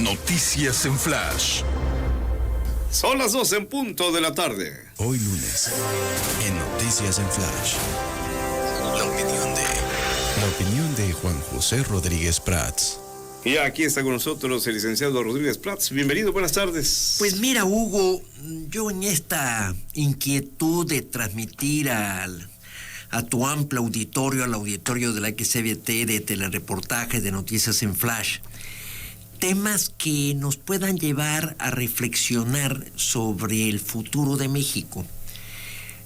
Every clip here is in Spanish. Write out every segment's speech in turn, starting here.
Noticias en Flash. Son las 12 en punto de la tarde. Hoy lunes, en Noticias en Flash. La opinión de Juan José Rodríguez Prats. Y aquí está con nosotros el licenciado Rodríguez Prats. Bienvenido, buenas tardes. Pues mira, Hugo, yo en esta inquietud de transmitir a tu amplio auditorio, al auditorio de la XBT, de telereportajes, de Noticias en Flash, temas que nos puedan llevar a reflexionar sobre el futuro de México.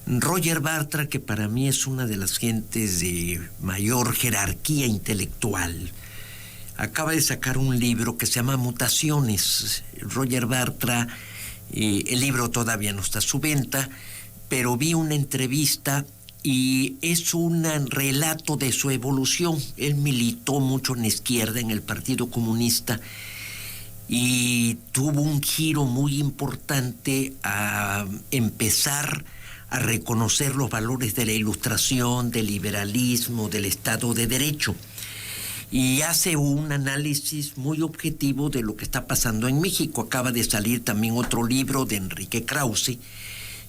Roger Bartra, que para mí es una de las gentes de mayor jerarquía intelectual, acaba de sacar un libro que se llama Mutaciones. Roger Bartra, el libro todavía no está a su venta, pero vi una entrevista y es un relato de su evolución. Él militó mucho en la izquierda, en el Partido Comunista, y tuvo un giro muy importante a empezar a reconocer los valores de la Ilustración, del liberalismo, del Estado de Derecho. Y hace un análisis muy objetivo de lo que está pasando en México. Acaba de salir también otro libro de Enrique Krause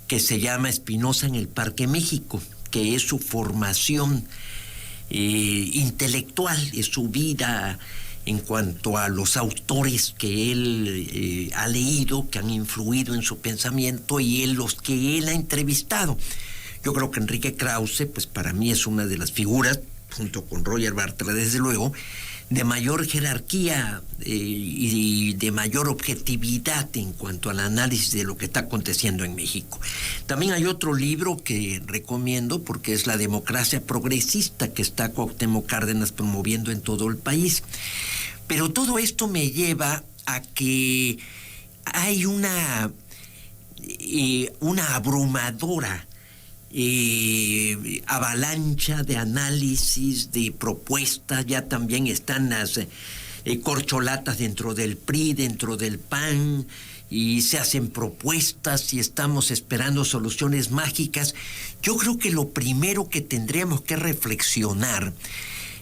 que se llama Espinosa en el Parque México, que es su formación intelectual, es su vida en cuanto a los autores que él ha leído, que han influido en su pensamiento y en los que él ha entrevistado. Yo creo que Enrique Krause, pues para mí es una de las figuras, junto con Roger Bartra, desde luego, de mayor jerarquía y de mayor objetividad en cuanto al análisis de lo que está aconteciendo en México. También hay otro libro que recomiendo porque es La democracia progresista, que está Cuauhtémoc Cárdenas promoviendo en todo el país. Pero todo esto me lleva a que hay una abrumadora avalancha de análisis, de propuestas. Ya también están las corcholatas dentro del PRI, dentro del PAN, y se hacen propuestas y estamos esperando soluciones mágicas. Yo creo que lo primero que tendríamos que reflexionar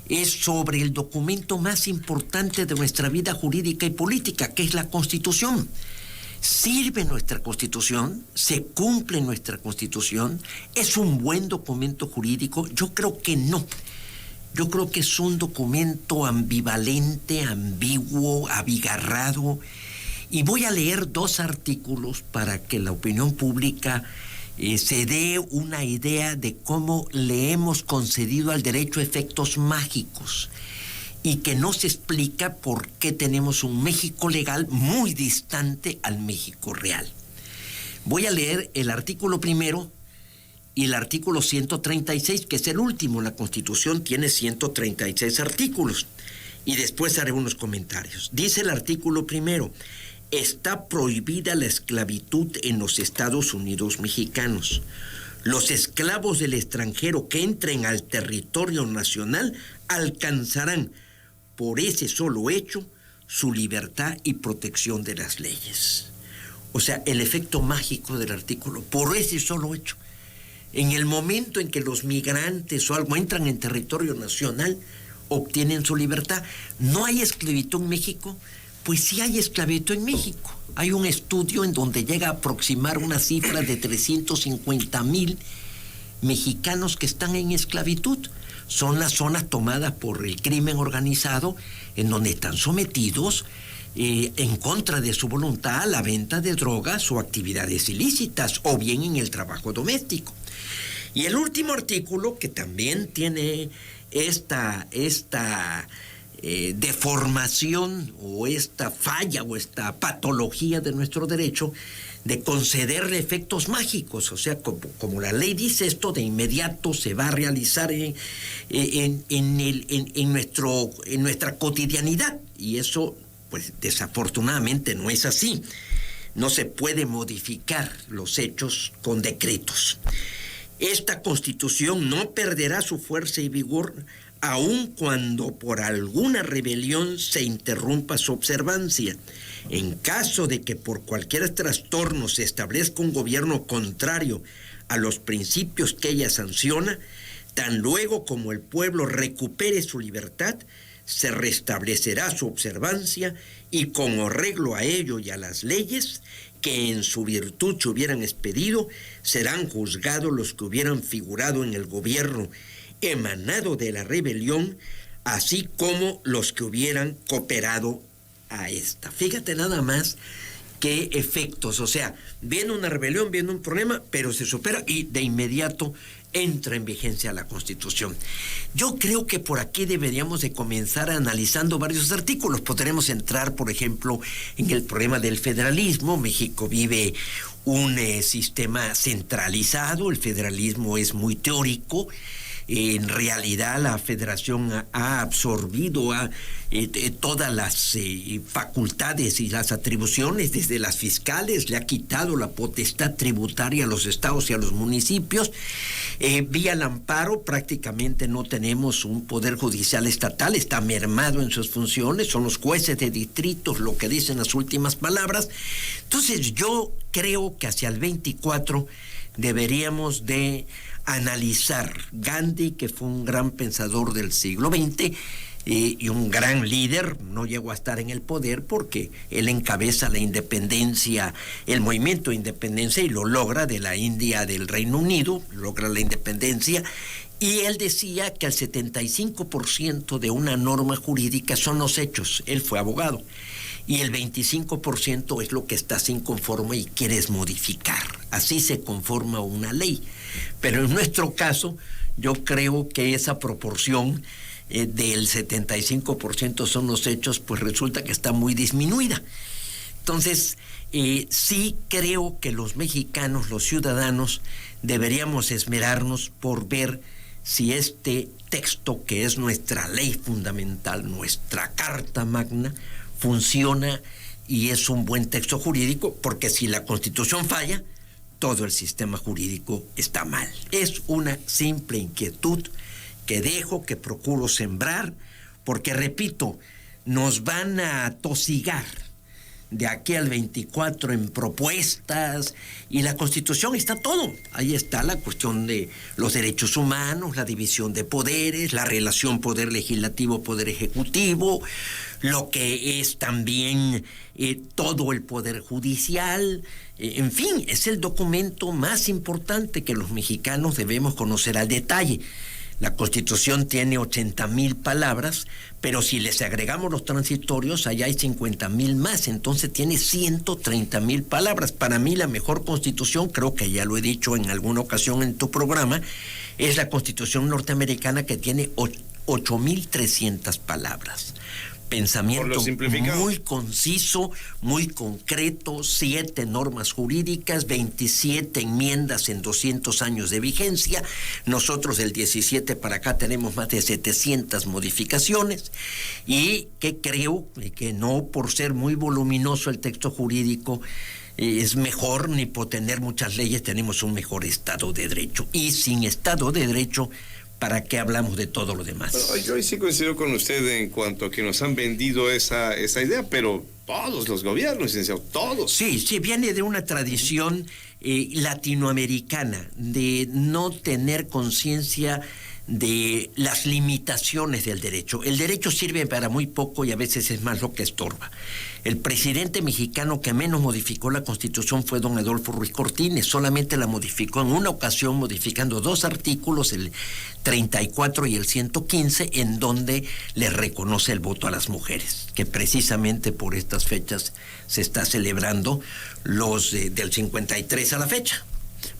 es sobre el documento más importante de nuestra vida jurídica y política, que es la Constitución. ¿Sirve nuestra Constitución? ¿Se cumple nuestra Constitución? ¿Es un buen documento jurídico? Yo creo que no. Yo creo que es un documento ambivalente, ambiguo, abigarrado. Y voy a leer 2 artículos para que la opinión pública se dé una idea de cómo le hemos concedido al derecho efectos mágicos y que no se explica por qué tenemos un México legal muy distante al México real. Voy a leer el artículo primero y el artículo 136, que es el último. La Constitución tiene 136 artículos, y después haré unos comentarios. Dice el artículo primero: está prohibida la esclavitud en los Estados Unidos mexicanos. Los esclavos del extranjero que entren al territorio nacional alcanzarán, por ese solo hecho, su libertad y protección de las leyes. O sea, el efecto mágico del artículo, por ese solo hecho. En el momento en que los migrantes o algo entran en territorio nacional, obtienen su libertad. ¿No hay esclavitud en México? Pues sí hay esclavitud en México. Hay un estudio en donde llega a aproximar una cifra de 350,000 mexicanos que están en esclavitud. Son las zonas tomadas por el crimen organizado, en donde están sometidos en contra de su voluntad a la venta de drogas o actividades ilícitas, o bien en el trabajo doméstico. Y el último artículo, que también tiene esta deformación o esta falla o esta patología de nuestro derecho de concederle efectos mágicos, o sea, como la ley dice, esto de inmediato se va a realizar en nuestra cotidianidad, y eso pues desafortunadamente no es así. No se puede modificar los hechos con decretos. Esta Constitución no perderá su fuerza y vigor aun cuando por alguna rebelión se interrumpa su observancia. En caso de que por cualquier trastorno se establezca un gobierno contrario a los principios que ella sanciona, tan luego como el pueblo recupere su libertad, se restablecerá su observancia y con arreglo a ello y a las leyes que en su virtud se hubieran expedido, serán juzgados los que hubieran figurado en el gobierno emanado de la rebelión, así como los que hubieran cooperado a esta. Fíjate nada más qué efectos, o sea, viene una rebelión, viene un problema, pero se supera y de inmediato entra en vigencia la Constitución. Yo creo que por aquí deberíamos de comenzar analizando varios artículos. Podremos entrar, por ejemplo, en el problema del federalismo. México vive un sistema centralizado, el federalismo es muy teórico. En realidad la federación ha absorbido todas las facultades y las atribuciones, desde las fiscales, le ha quitado la potestad tributaria a los estados y a los municipios. Vía el amparo prácticamente no tenemos un poder judicial estatal, está mermado en sus funciones, son los jueces de distritos lo que dicen las últimas palabras. Entonces yo creo que hacia el 24 deberíamos de analizar Gandhi, que fue un gran pensador del siglo XX y un gran líder. No llegó a estar en el poder porque él encabeza la independencia, el movimiento de independencia, y lo logra de la India, del Reino Unido, logra la independencia. Y él decía que el 75% de una norma jurídica son los hechos. Él fue abogado. Y el 25% es lo que estás inconforme y quieres modificar. Así se conforma una ley. Pero en nuestro caso, yo creo que esa proporción del 75% son los hechos, pues resulta que está muy disminuida. Entonces, sí creo que los mexicanos, los ciudadanos, deberíamos esmerarnos por ver si este texto, que es nuestra ley fundamental, nuestra Carta Magna, funciona y es un buen texto jurídico, porque si la Constitución falla, todo el sistema jurídico está mal. Es una simple inquietud que dejo, que procuro sembrar, porque, repito, nos van a atosigar de aquí al 24 en propuestas, y la Constitución está todo. Ahí está la cuestión de los derechos humanos, la división de poderes, la relación poder legislativo-poder ejecutivo, lo que es también todo el poder judicial. En fin, es el documento más importante que los mexicanos debemos conocer al detalle. La Constitución tiene 80,000 palabras, pero si les agregamos los transitorios, allá hay 50,000 más, entonces tiene 130,000 palabras. Para mí la mejor Constitución, creo que ya lo he dicho en alguna ocasión en tu programa, es la Constitución norteamericana, que tiene 8,300 palabras. Pensamiento muy conciso, muy concreto, 7 normas jurídicas, 27 enmiendas en 200 años de vigencia. Nosotros del 17 para acá tenemos más de 700 modificaciones, y que creo que no por ser muy voluminoso el texto jurídico es mejor, ni por tener muchas leyes tenemos un mejor Estado de Derecho. Y sin Estado de Derecho, ¿para qué hablamos de todo lo demás? Bueno, yo sí coincido con usted en cuanto a que nos han vendido esa idea, pero todos los gobiernos, licenciado, todos. Sí, viene de una tradición latinoamericana de no tener conciencia de las limitaciones del derecho. El derecho sirve para muy poco y a veces es más lo que estorba. El presidente mexicano que menos modificó la Constitución fue don Adolfo Ruiz Cortines. Solamente la modificó en una ocasión, modificando 2 artículos, el 34 y el 115, en donde le reconoce el voto a las mujeres, que precisamente por estas fechas se está celebrando los del 53 a la fecha.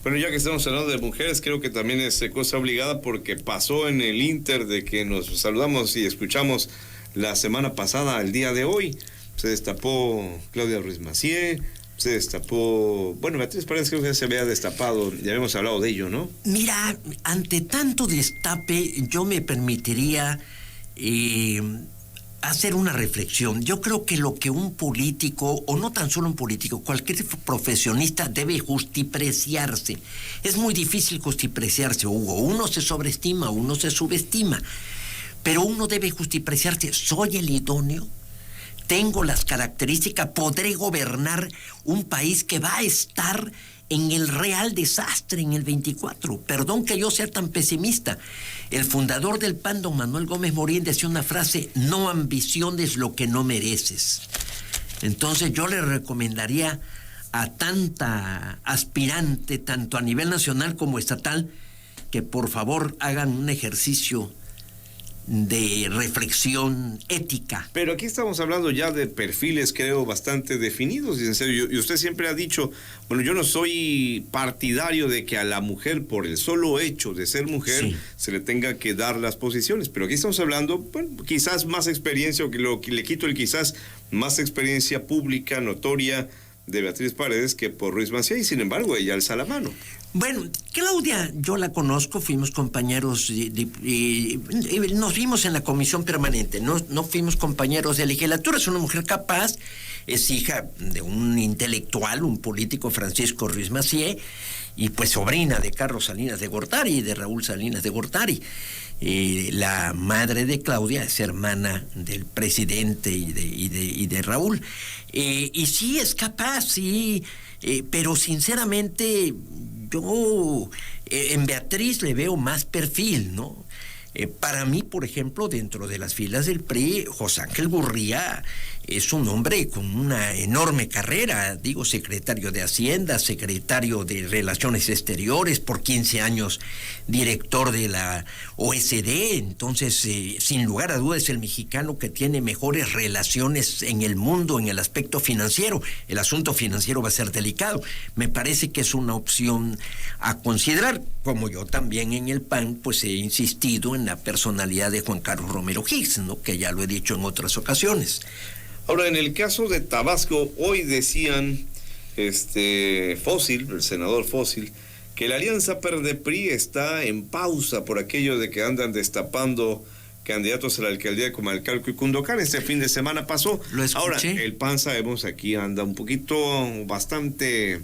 Bueno, ya que estamos hablando de mujeres, creo que también es cosa obligada, porque pasó en el inter de que nos saludamos y escuchamos la semana pasada, el día de hoy. Se destapó Claudia Ruiz Massieu, se destapó, bueno, Beatriz Paredes creo que ya se había destapado, ya habíamos hablado de ello, ¿no? Mira, ante tanto destape, yo me permitiría hacer una reflexión. Yo creo que lo que un político, o no tan solo un político, cualquier profesionista debe justipreciarse. Es muy difícil justipreciarse, Hugo. Uno se sobreestima, uno se subestima, pero uno debe justipreciarse. ¿Soy el idóneo? ¿Tengo las características? ¿Podré gobernar un país que va a estar en el real desastre en el 24. Perdón que yo sea tan pesimista. El fundador del PAN, don Manuel Gómez Morín, decía una frase: no ambiciones lo que no mereces. Entonces yo le recomendaría a tanta aspirante, tanto a nivel nacional como estatal, que por favor hagan un ejercicio de reflexión ética. Pero aquí estamos hablando ya de perfiles, creo, bastante definidos, y en serio, y usted siempre ha dicho, bueno, yo no soy partidario de que a la mujer, por el solo hecho de ser mujer, sí, se le tenga que dar las posiciones, pero aquí estamos hablando, bueno, quizás más experiencia, o que lo que le quito el quizás, más experiencia pública, notoria, de Beatriz Paredes que por Ruiz Maciá, y sin embargo ella alza la mano. Bueno, Claudia, yo la conozco, fuimos compañeros, nos vimos en la comisión permanente, no fuimos compañeros de legislatura. Es una mujer capaz, es hija de un intelectual, un político, Francisco Ruiz Maciá, y pues sobrina de Carlos Salinas de Gortari y de Raúl Salinas de Gortari. La madre de Claudia es hermana del presidente y de Raúl. Y sí, es capaz, sí, pero sinceramente yo en Beatriz le veo más perfil, ¿no? Para mí, por ejemplo, dentro de las filas del PRI, José Ángel Gurría es un hombre con una enorme carrera, digo, secretario de Hacienda, secretario de Relaciones Exteriores, por 15 años director de la OSD, entonces, sin lugar a dudas, es el mexicano que tiene mejores relaciones en el mundo en el aspecto financiero. El asunto financiero va a ser delicado. Me parece que es una opción a considerar, como yo también en el PAN, pues he insistido en la personalidad de Juan Carlos Romero Hicks, ¿no? Que ya lo he dicho en otras ocasiones. Ahora, en el caso de Tabasco, hoy decían Fósil, el senador Fósil, que la alianza PRD-PRI está en pausa por aquello de que andan destapando candidatos a la alcaldía de Comalcalco y Cundocán. Este fin de semana pasó. Lo escuché. Ahora, el PAN, sabemos, aquí anda un poquito, bastante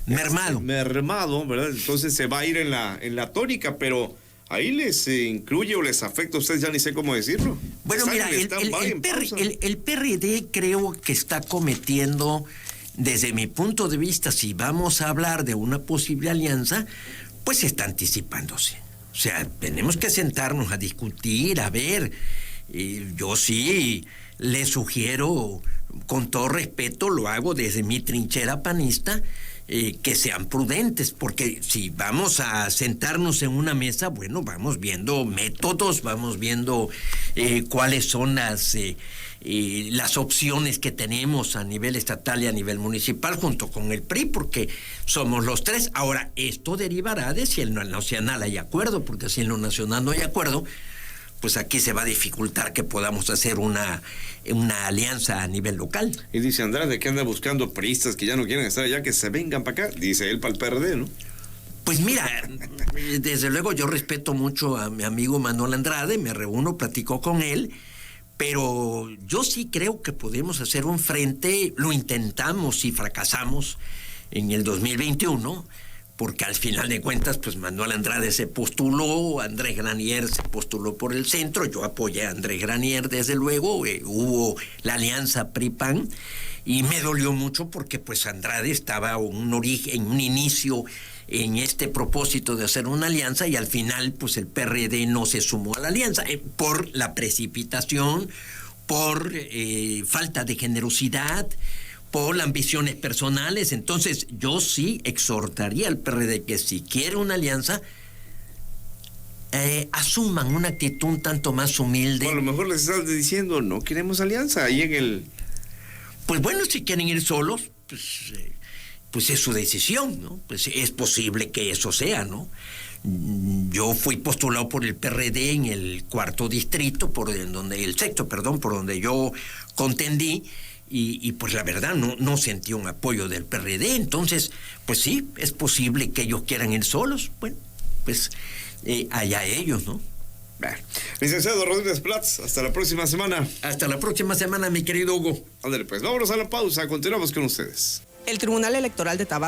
mermado, ¿verdad? Entonces se va a ir en la tónica, pero ahí les incluye o les afecta a ustedes, ya ni sé cómo decirlo. Bueno, mira, el PRD creo que está cometiendo, desde mi punto de vista, si vamos a hablar de una posible alianza, pues está anticipándose. O sea, tenemos que sentarnos a discutir, a ver. Yo sí le sugiero, con todo respeto, lo hago desde mi trinchera panista, que sean prudentes, porque si vamos a sentarnos en una mesa, bueno, vamos viendo métodos, vamos viendo cuáles son las opciones que tenemos a nivel estatal y a nivel municipal junto con el PRI, porque somos los tres. Ahora, esto derivará de si en lo nacional hay acuerdo, porque si en lo nacional no hay acuerdo, pues aquí se va a dificultar que podamos hacer una alianza a nivel local. Y dice Andrade que anda buscando priistas que ya no quieren estar allá, que se vengan para acá, dice él, para el PRD, ¿no? Pues mira, desde luego yo respeto mucho a mi amigo Manuel Andrade, me reúno, platico con él, pero yo sí creo que podemos hacer un frente, lo intentamos y fracasamos en el 2021, porque al final de cuentas, pues Manuel Andrade se postuló, Andrés Granier se postuló por el centro, yo apoyé a Andrés Granier, desde luego, hubo la alianza PRI-PAN, y me dolió mucho porque pues Andrade estaba en un inicio en este propósito de hacer una alianza, y al final pues el PRD no se sumó a la alianza, por la precipitación, por falta de generosidad, por ambiciones personales. Entonces yo sí exhortaría al PRD que si quiere una alianza, asuman una actitud un tanto más humilde. Bueno, a lo mejor les estás diciendo, no queremos alianza, ahí en el... Pues bueno, si quieren ir solos, pues es su decisión, ¿no? Pues es posible que eso sea, ¿no? Yo fui postulado por el PRD en el cuarto distrito, por donde yo contendí, y pues la verdad no sentí un apoyo del PRD. Entonces, pues sí, es posible que ellos quieran ir solos. Bueno, pues allá ellos, ¿no? Licenciado Rodríguez Prats, hasta la próxima semana. Hasta la próxima semana, mi querido Hugo. Ándale, pues vámonos a la pausa, continuamos con ustedes. El Tribunal Electoral de Tabasco